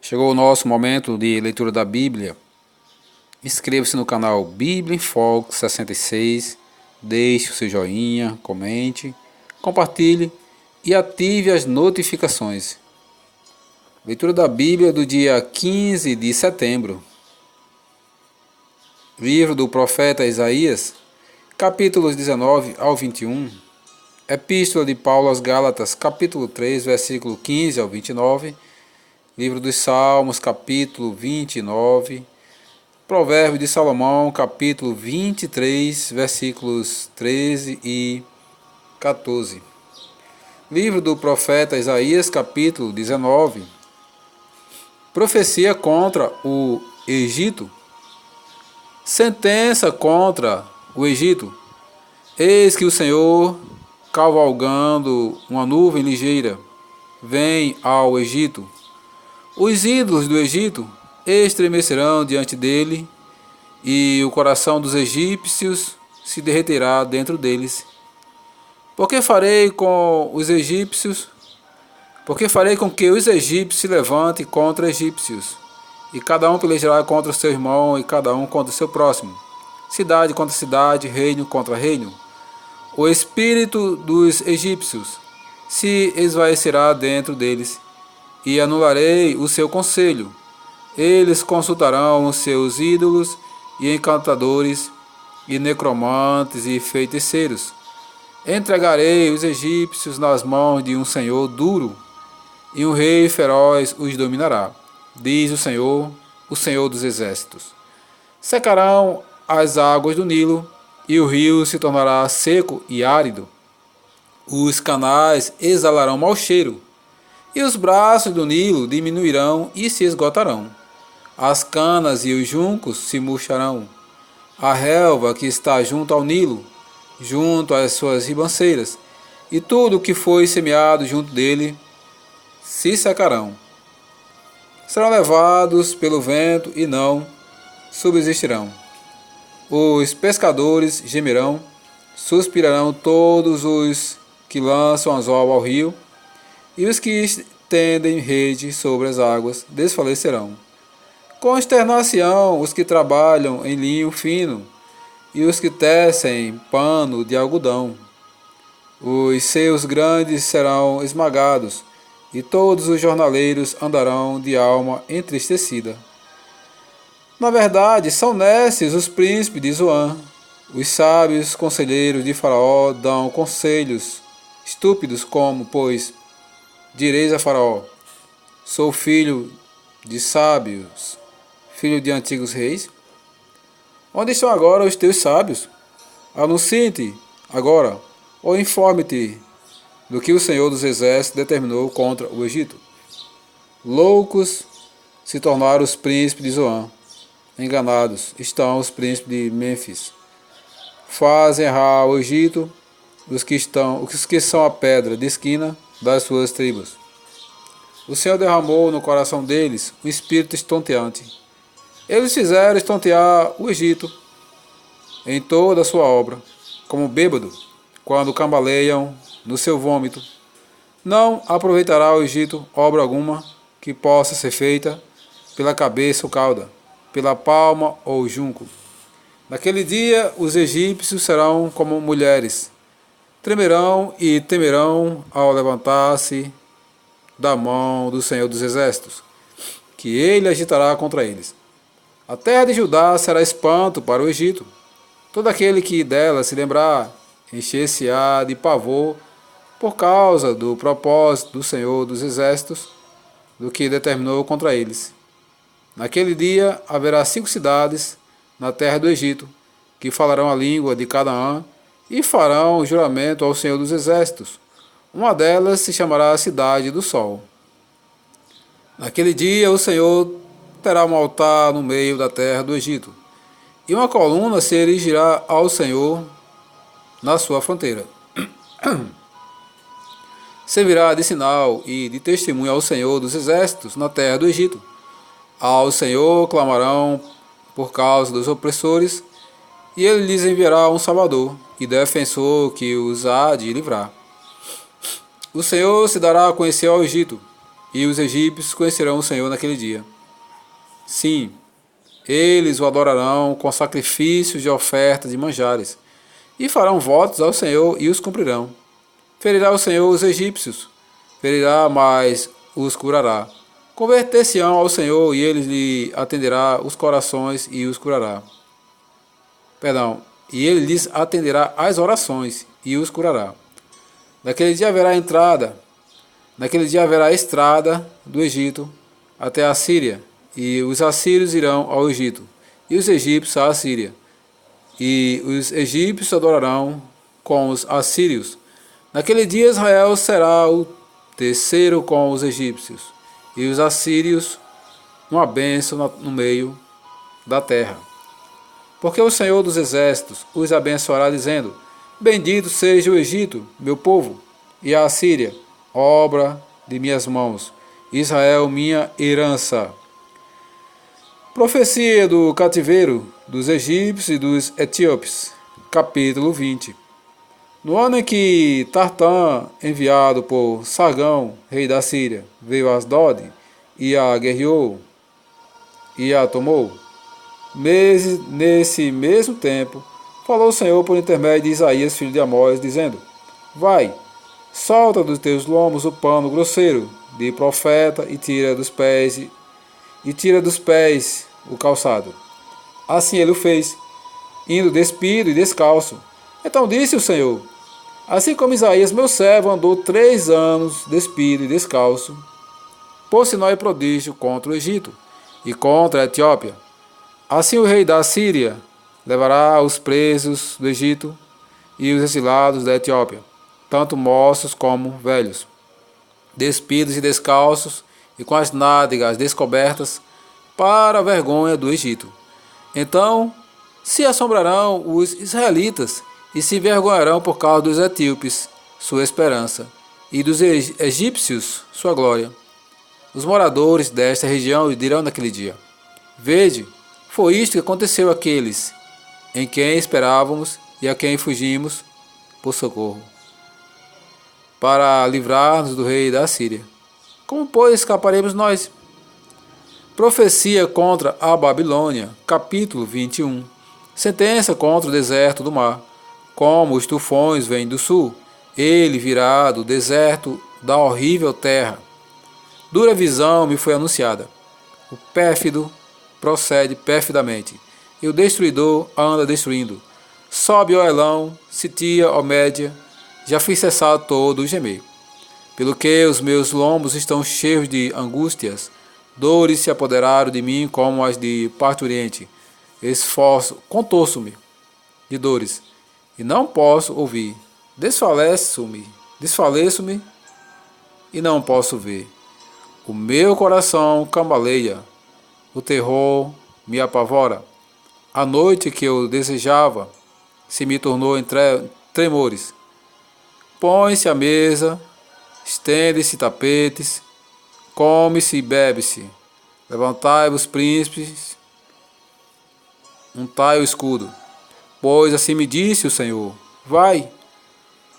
Chegou o nosso momento de leitura da Bíblia. Inscreva-se no canal Bíblia em Foco 66, deixe o seu joinha, comente, compartilhe e ative as notificações. Leitura da Bíblia do dia 15 de setembro. Livro do profeta Isaías, capítulos 19 ao 21. Epístola de Paulo aos Gálatas, capítulo 3, versículo 15 ao 29. Livro dos Salmos, capítulo 29. Provérbio de Salomão, capítulo 23, versículos 13 e 14. Livro do profeta Isaías, capítulo 19. Profecia contra o Egito. Sentença contra o Egito. Eis que o Senhor, cavalgando uma nuvem ligeira, vem ao Egito. Os ídolos do Egito estremecerão diante dele, e o coração dos egípcios se derreterá dentro deles. Porque farei com os egípcios? Porque farei com que os egípcios se levantem contra egípcios, e cada um pelejará contra o seu irmão, e cada um contra o seu próximo. Cidade contra cidade, reino contra reino. O espírito dos egípcios se esvaecerá dentro deles, e anularei o seu conselho. Eles consultarão os seus ídolos e encantadores, e necromantes e feiticeiros. Entregarei os egípcios nas mãos de um senhor duro, e um rei feroz os dominará, diz o Senhor dos exércitos. Secarão as águas do Nilo, e o rio se tornará seco e árido. Os canais exalarão mau cheiro, e os braços do Nilo diminuirão e se esgotarão. As canas e os juncos se murcharão. A relva que está junto ao Nilo, junto às suas ribanceiras, e tudo o que foi semeado junto dele, se secarão. Serão levados pelo vento e não subsistirão. Os pescadores gemerão, suspirarão todos os que lançam anzol ao rio, e os que estendem rede sobre as águas desfalecerão. Consternar-se-ão os que trabalham em linho fino, e os que tecem pano de algodão. Os seus grandes serão esmagados, e todos os jornaleiros andarão de alma entristecida. Na verdade, são nesses os príncipes de Zoan. Os sábios conselheiros de Faraó dão conselhos estúpidos como, pois, direis a Faraó: sou filho de sábios, filho de antigos reis? Onde estão agora os teus sábios? Anuncie-te agora, ou informe-te do que o Senhor dos Exércitos determinou contra o Egito. Loucos se tornaram os príncipes de Zoan. Enganados estão os príncipes de Mênfis. Fazem errar o Egito os que são a pedra de esquina das suas tribos. O Senhor derramou no coração deles um espírito estonteante. Eles fizeram estontear o Egito em toda a sua obra, como bêbado, quando cambaleiam no seu vômito. Não aproveitará o Egito obra alguma que possa ser feita pela cabeça ou cauda, pela palma ou junco. Naquele dia os egípcios serão como mulheres, tremerão e temerão ao levantar-se da mão do Senhor dos Exércitos, que ele agitará contra eles. A terra de Judá será espanto para o Egito. Todo aquele que dela se lembrar encher-se-á de pavor por causa do propósito do Senhor dos Exércitos, do que determinou contra eles. Naquele dia haverá 5 cidades na terra do Egito, que falarão a língua de Canaã e farão juramento ao Senhor dos Exércitos. Uma delas se chamará Cidade do Sol. Naquele dia o Senhor terá um altar no meio da terra do Egito, e uma coluna se erigirá ao Senhor na sua fronteira. Servirá de sinal e de testemunho ao Senhor dos Exércitos na terra do Egito. Ao Senhor clamarão por causa dos opressores, e ele lhes enviará um salvador e defensor que os há de livrar. O Senhor se dará a conhecer ao Egito, e os egípcios conhecerão o Senhor naquele dia. Sim, eles o adorarão com sacrifícios de ofertas e manjares, e farão votos ao Senhor e os cumprirão. Ferirá o Senhor os egípcios, ferirá, mas os curará. Converter-se-ão ao Senhor, e ele lhe atenderá os corações e os curará. E ele lhes atenderá as orações e os curará. Naquele dia haverá estrada do Egito até a Síria, e os assírios irão ao Egito, e os egípcios à Síria. E os egípcios adorarão com os assírios. Naquele dia Israel será o terceiro com os egípcios, e os assírios uma bênção no meio da terra. Porque o Senhor dos Exércitos os abençoará, dizendo: Bendito seja o Egito, meu povo, e a Assíria, obra de minhas mãos, Israel, minha herança. Profecia do cativeiro dos egípcios e dos etíopes, capítulo 20. No ano em que Tartã, enviado por Sargão, rei da Síria, veio a Asdod e a guerreou e a tomou, nesse mesmo tempo, falou o Senhor por intermédio de Isaías, filho de Amós, dizendo: Vai, solta dos teus lombos o pano grosseiro de profeta e tira dos pés o calçado. Assim ele o fez, indo despido e descalço. Então disse o Senhor: Assim como Isaías, meu servo, andou 3 anos despido e descalço, por sinal e prodígio contra o Egito e contra a Etiópia, assim o rei da Síria levará os presos do Egito e os exilados da Etiópia, tanto moços como velhos, despidos e descalços e com as nádegas descobertas, para a vergonha do Egito. Então se assombrarão os israelitas e se envergonharão por causa dos etíopes, sua esperança, e dos egípcios, sua glória. Os moradores desta região dirão naquele dia: Vede, foi isto que aconteceu àqueles em quem esperávamos e a quem fugimos por socorro, para livrar-nos do rei da Síria. Como, pois, escaparemos nós? Profecia contra a Babilônia, capítulo 21. Sentença contra o deserto do mar. Como os tufões vêm do sul, ele virá do deserto da horrível terra. Dura visão me foi anunciada. O pérfido procede perfidamente, e o destruidor anda destruindo. Sobe, ó Elão, sitia, ó Média, já fiz cessar todo o gemer. Pelo que os meus lombos estão cheios de angústias, dores se apoderaram de mim como as de parturiente. Contorço-me de dores, e não posso ouvir. Desfaleço-me e não posso ver. O meu coração cambaleia, o terror me apavora. A noite que eu desejava se me tornou em tremores. Põe-se à mesa, estende-se tapetes, come-se e bebe-se. Levantai-vos, príncipes, untai o escudo. Pois assim me disse o Senhor: Vai,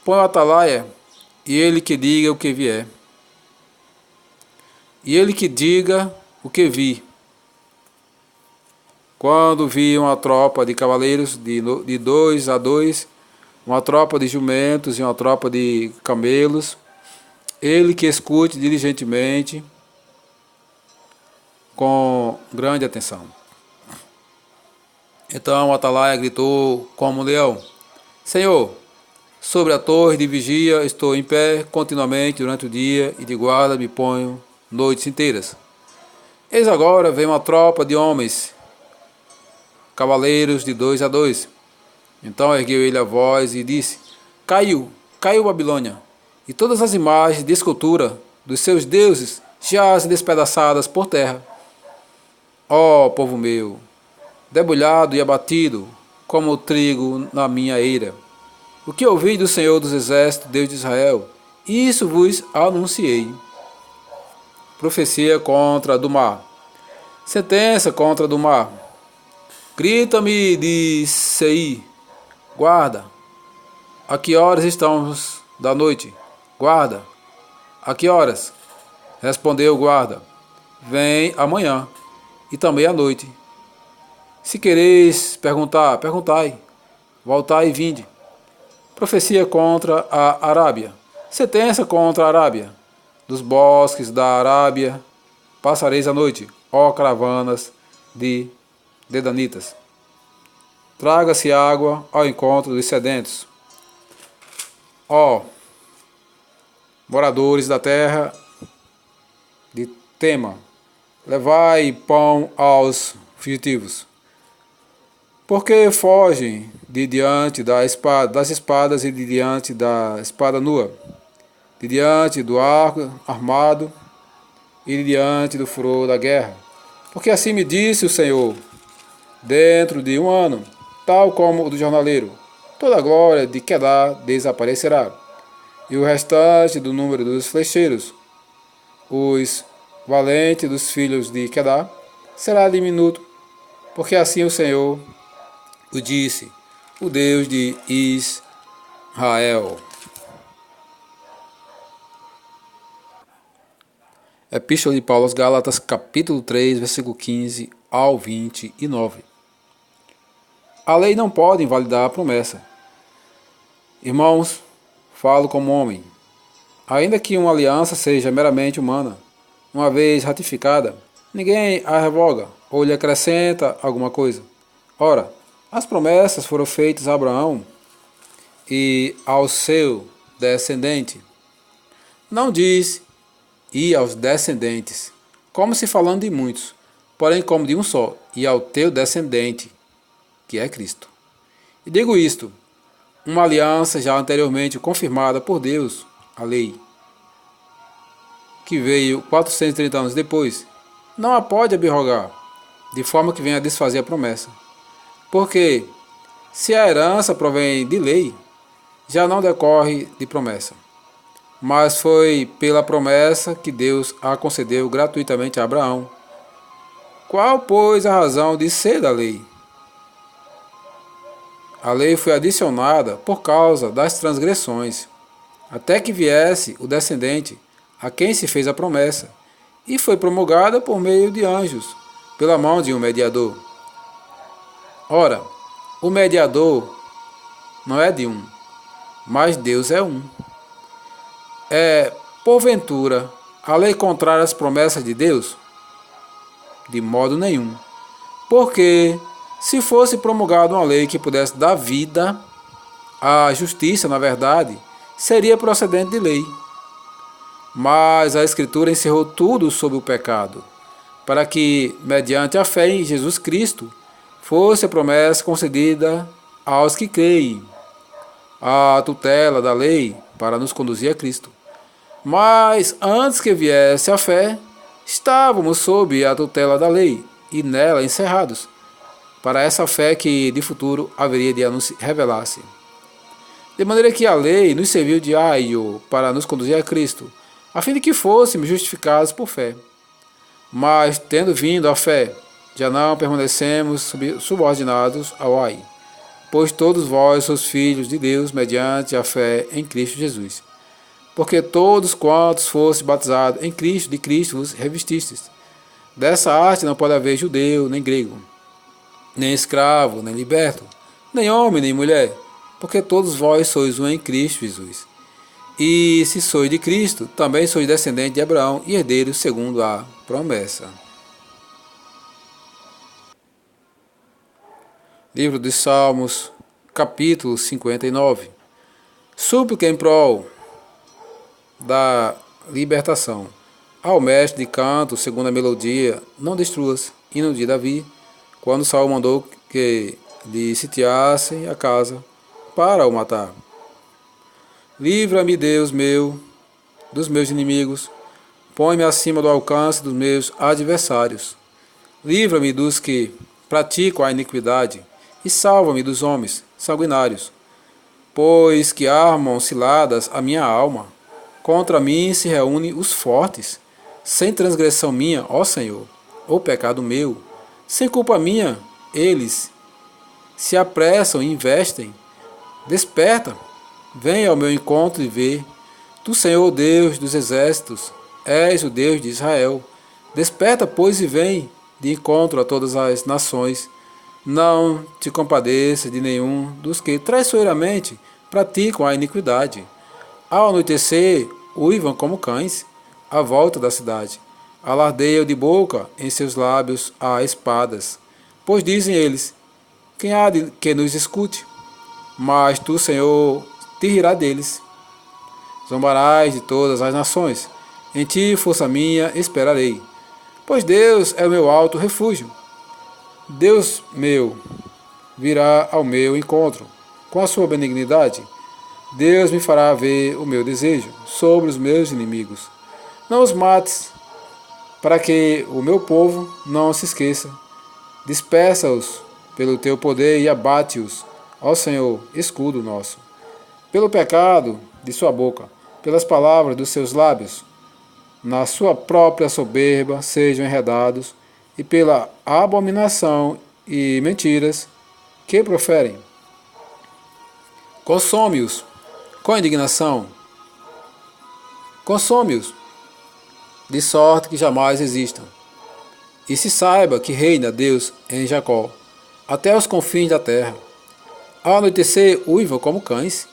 põe o atalaia, e ele que diga o que vier. E ele que diga o que vi. Quando vi uma tropa de cavaleiros de 2 a 2, uma tropa de jumentos e uma tropa de camelos, ele que escute diligentemente, com grande atenção. Então o atalaia gritou como um leão: Senhor, sobre a torre de vigia estou em pé continuamente durante o dia, e de guarda me ponho noites inteiras. Eis agora vem uma tropa de homens, cavaleiros de 2 a 2. Então ergueu ele a voz e disse: Caiu Babilônia, e todas as imagens de escultura dos seus deuses jazem despedaçadas por terra. Ó povo meu, debulhado e abatido, como o trigo na minha eira. O que ouvi do Senhor dos Exércitos, Deus de Israel, isso vos anunciei. Profecia contra do mar. Sentença contra do mar. Grita-me de Seir, guarda. A que horas estamos da noite? Guarda. A que horas? Respondeu o guarda: Vem amanhã, e também à noite. Se quereis perguntar, perguntai. Voltai e vinde. Profecia contra a Arábia. Sentença contra a Arábia. Dos bosques da Arábia passareis a noite, ó caravanas de dedanitas. Traga-se água ao encontro dos sedentos. Ó moradores da terra de Tema, levai pão aos fugitivos. Porque fogem de diante das espadas e de diante da espada nua, de diante do arco armado e de diante do furor da guerra. Porque assim me disse o Senhor: dentro de um ano, tal como o do jornaleiro, toda a glória de Quedar desaparecerá, e o restante do número dos flecheiros, os valentes dos filhos de Quedar, será diminuto, porque assim o Senhor o disse, o Deus de Israel. Epístola de Paulo aos Gálatas, capítulo 3, versículo 15 ao 29. A lei não pode invalidar a promessa. Irmãos, falo como homem. Ainda que uma aliança seja meramente humana, uma vez ratificada, ninguém a revoga ou lhe acrescenta alguma coisa. Ora, as promessas foram feitas a Abraão e ao seu descendente. Não diz e aos descendentes, como se falando de muitos, porém como de um só, e ao teu descendente, que é Cristo. E digo isto, uma aliança já anteriormente confirmada por Deus, a lei, que veio 430 anos depois, não a pode abrogar, de forma que venha a desfazer a promessa. Porque, se a herança provém de lei, já não decorre de promessa. Mas foi pela promessa que Deus a concedeu gratuitamente a Abraão. Qual, pois, a razão de ser da lei? A lei foi adicionada por causa das transgressões, até que viesse o descendente, a quem se fez a promessa, e foi promulgada por meio de anjos, pela mão de um mediador. Ora, o mediador não é de um, mas Deus é um. É, porventura, a lei contrária às promessas de Deus? De modo nenhum. Porque, se fosse promulgada uma lei que pudesse dar vida, a justiça, na verdade, seria procedente de lei. Mas a Escritura encerrou tudo sobre o pecado, para que, mediante a fé em Jesus Cristo, fosse a promessa concedida aos que creem, a tutela da lei para nos conduzir a Cristo. Mas antes que viesse a fé, estávamos sob a tutela da lei e nela encerrados, para essa fé que de futuro haveria de revelar-se. De maneira que a lei nos serviu de aio para nos conduzir a Cristo, a fim de que fôssemos justificados por fé. Mas, tendo vindo a fé, já não permanecemos subordinados ao ai, pois todos vós sois filhos de Deus mediante a fé em Cristo Jesus. Porque todos quantos fossem batizados em Cristo, de Cristo vos revestistes. Dessa arte não pode haver judeu, nem grego, nem escravo, nem liberto, nem homem, nem mulher, porque todos vós sois um em Cristo Jesus. E se sois de Cristo, também sois descendente de Abraão e herdeiros segundo a promessa. Livro dos Salmos, capítulo 59. Súplica em prol da libertação. Ao mestre de canto, segundo a melodia, não destruas. Hino de Davi, quando Saul mandou que lhe sitiassem a casa para o matar. Livra-me, Deus meu, dos meus inimigos. Põe-me acima do alcance dos meus adversários. Livra-me dos que praticam a iniquidade e salva-me dos homens sanguinários, pois que armam ciladas a minha alma. Contra mim se reúnem os fortes, sem transgressão minha, ó Senhor, ou pecado meu, sem culpa minha, eles se apressam e investem. Desperta, venha ao meu encontro e vê. Tu, Senhor Deus dos exércitos, és o Deus de Israel. Desperta, pois, e vem de encontro a todas as nações. Não te compadeça de nenhum dos que traiçoeiramente praticam a iniquidade. Ao anoitecer, uivam como cães à volta da cidade. Alardeiam de boca em seus lábios a espadas. Pois dizem eles, quem há de que nos escute? Mas tu, Senhor, te rirá deles. Zombarás de todas as nações. Em ti, força minha, esperarei. Pois Deus é o meu alto refúgio. Deus meu virá ao meu encontro. Com a sua benignidade, Deus me fará ver o meu desejo sobre os meus inimigos. Não os mates, para que o meu povo não se esqueça. Dispersa-os pelo teu poder e abate-os, ó Senhor, escudo nosso. Pelo pecado de sua boca, pelas palavras dos seus lábios, na sua própria soberba sejam enredados, e pela abominação e mentiras que proferem. Consome-os com indignação, consome-os, de sorte que jamais existam. E se saiba que reina Deus em Jacó, até os confins da terra. Ao anoitecer, uivam como cães,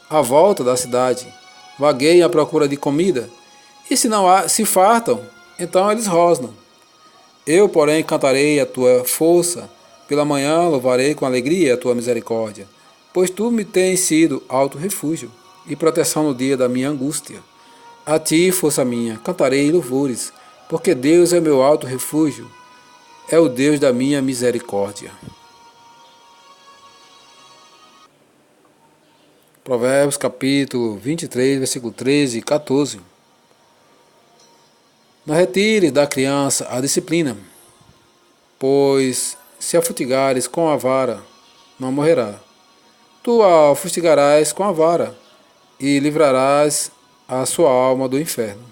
à volta da cidade, vagueiam à procura de comida, e se fartam, então eles rosnam. Eu, porém, cantarei a tua força, pela manhã louvarei com alegria a tua misericórdia, pois tu me tens sido alto refúgio e proteção no dia da minha angústia. A ti, força minha, cantarei louvores, porque Deus é meu alto refúgio, é o Deus da minha misericórdia. Provérbios capítulo 23, versículo 13 e 14. Não retires da criança a disciplina, pois se a fustigares com a vara, não morrerá. Tu a fustigarás com a vara, e livrarás a sua alma do inferno.